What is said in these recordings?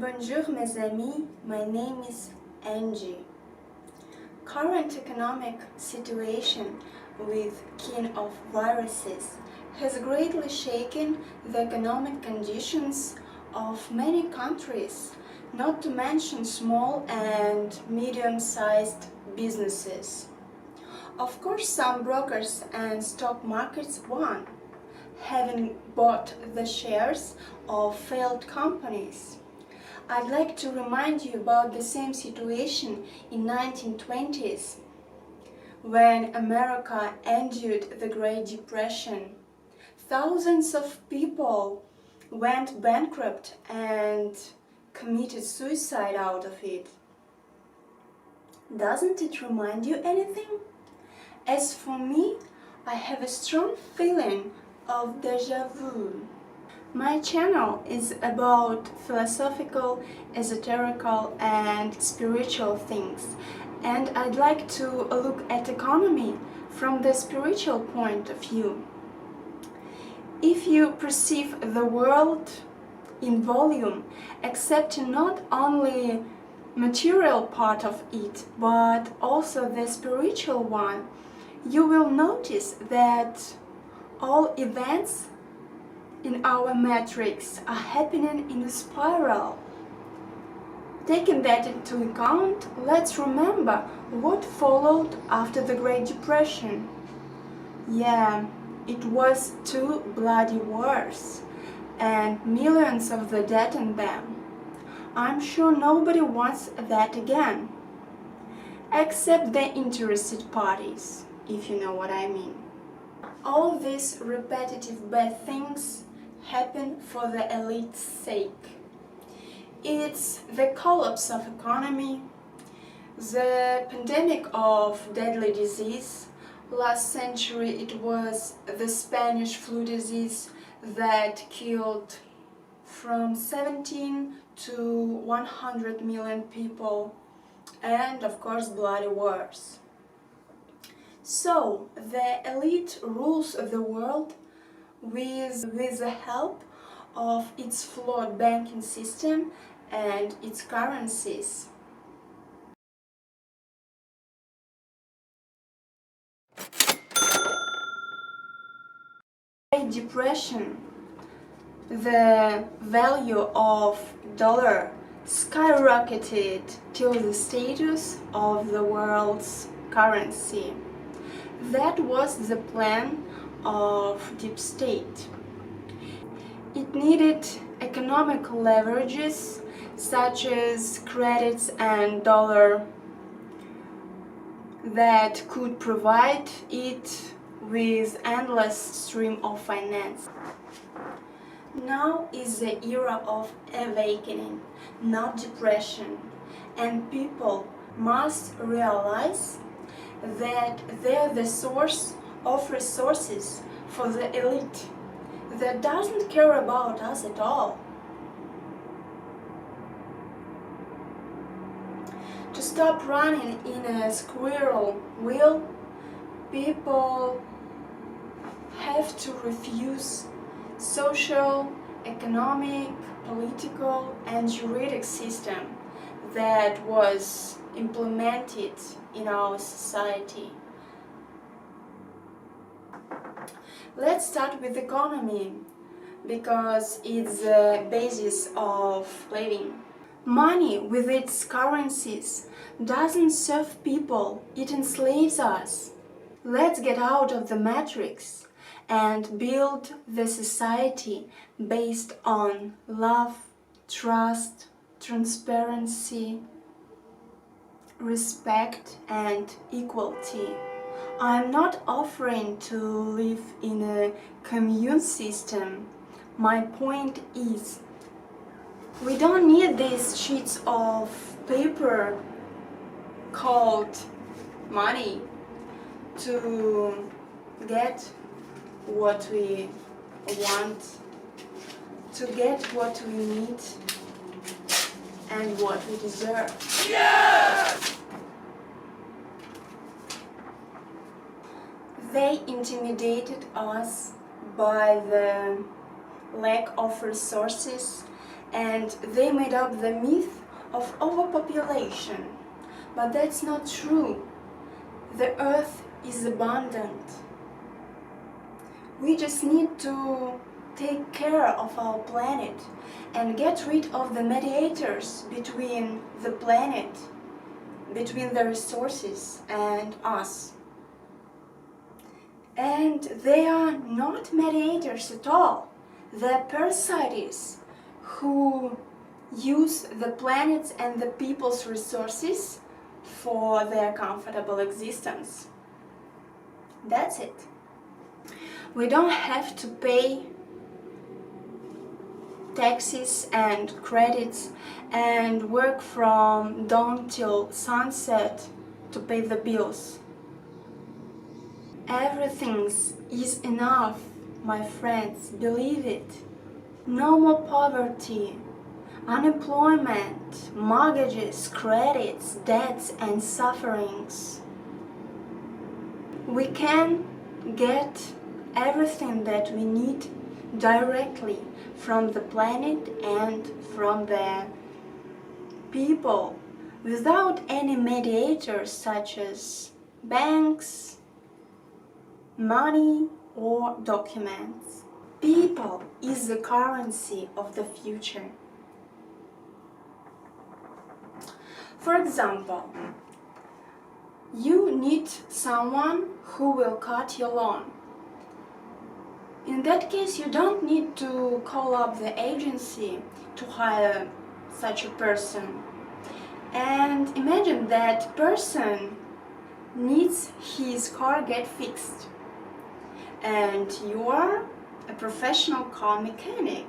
Bonjour mes amis, my name is Angie. Current economic situation with kin of viruses has greatly shaken the economic conditions of many countries, not to mention small and medium-sized businesses. Of course, some brokers and stock markets won, having bought the shares of failed companies. I'd like to remind you about the same situation in 1920s, when America endured the Great Depression. Thousands of people went bankrupt and committed suicide out of it. Doesn't it remind you anything? As for me, I have a strong feeling of déjà vu. My channel is about philosophical, esoterical and spiritual things, and I'd like to look at economy from the spiritual point of view. If you perceive the world in volume, accepting not only material part of it, but also the spiritual one, you will notice that all events in our matrix are happening in a spiral. Taking that into account, let's remember what followed after the Great Depression. Yeah, it was 2 bloody wars and millions of the dead in them. I'm sure nobody wants that again, except the interested parties, if you know what I mean. All these repetitive bad things happen for the elite's sake. It's the collapse of economy, the pandemic of deadly disease. Last century it was the Spanish flu disease that killed from 17 to 100 million people, and of course bloody wars. So the elite rules the world with the help of its flawed banking system and its currencies. Great Depression, the value of dollar skyrocketed till the status of the world's currency. That was the plan of deep state. It needed economic leverages such as credits and dollar that could provide it with endless stream of finance. Now is the era of awakening, not depression, and people must realize that they're the source of resources for the elite that doesn't care about us at all. To stop running in a squirrel wheel, people have to refuse social, economic, political and juridic system that was implemented in our society. Let's start with economy, because it's the basis of living. Money with its currencies doesn't serve people, it enslaves us. Let's get out of the matrix and build the society based on love, trust, transparency, respect and equality. I'm not offering to live in a commune system. My point is, we don't need these sheets of paper called money to get what we want, to get what we need and what we deserve. Yes! They intimidated us by the lack of resources and they made up the myth of overpopulation. But that's not true. The earth is abundant. We just need to take care of our planet and get rid of the mediators between the planet, between the resources and us. And they are not mediators at all. They're parasites who use the planet's and the people's resources for their comfortable existence. That's it. We don't have to pay taxes and credits and work from dawn till sunset to pay the bills. Everything is enough, my friends, believe it. No more poverty, unemployment, mortgages, credits, debts and sufferings. We can get everything that we need directly from the planet and from the people without any mediators such as banks, money or documents. People is the currency of the future. For example, you need someone who will cut your lawn. In that case, you don't need to call up the agency to hire such a person. And imagine that person needs his car get fixed. And you are a professional car mechanic.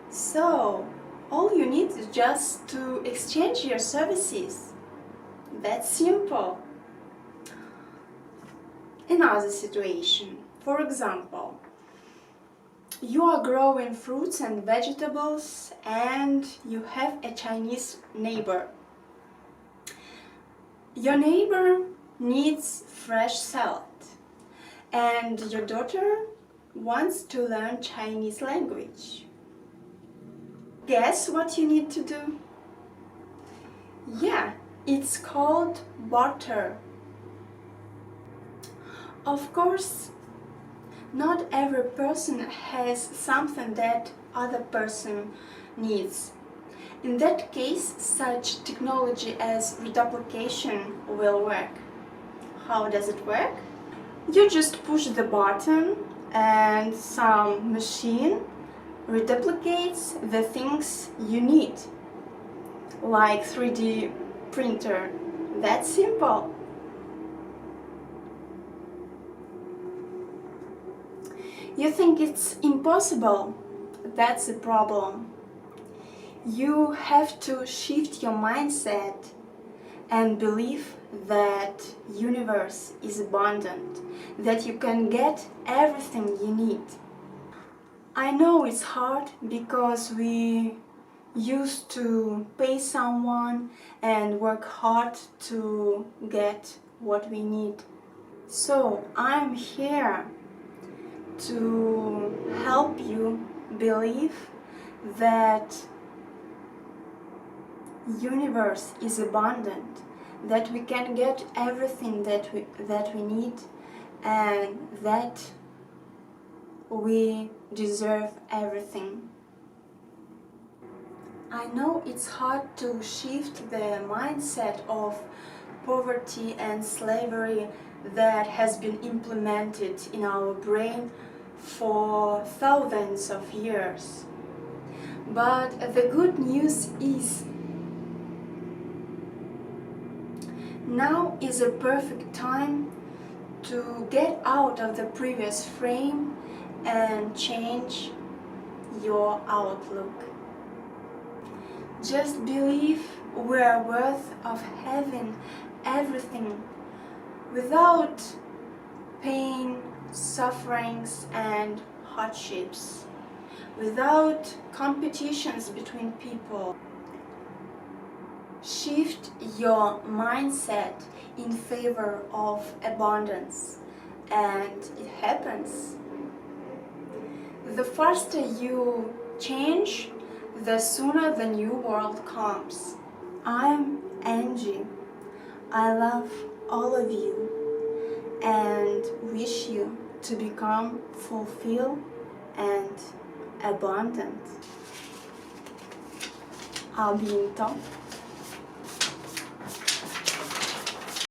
So, all you need is just to exchange your services. That's simple. Another situation. For example, you are growing fruits and vegetables and you have a Chinese neighbor. Your neighbor needs fresh salad and your daughter wants to learn Chinese language. Guess what you need to do? Yeah, it's called barter. Of course, not every person has something that other person needs. In that case, such technology as reduplication will work. How does it work? You just push the button and some machine reduplicates the things you need, like 3D printer. That's simple. You think it's impossible? That's the problem. You have to shift your mindset and believe that universe is abundant, that you can get everything you need. I know it's hard because we used to pay someone and work hard to get what we need. So I'm here to help you believe that universe is abundant, that we can get everything that we need, and that we deserve everything. I know it's hard to shift the mindset of poverty and slavery that has been implemented in our brain for thousands of years. But the good news is now is a perfect time to get out of the previous frame and change your outlook. Just believe we are worth of having everything without pain, sufferings and hardships, without competitions between people. Shift your mindset in favor of abundance, and it happens. The faster you change, the sooner the new world comes. I'm Angie. I love all of you and wish you to become fulfilled and abundant. À bientôt.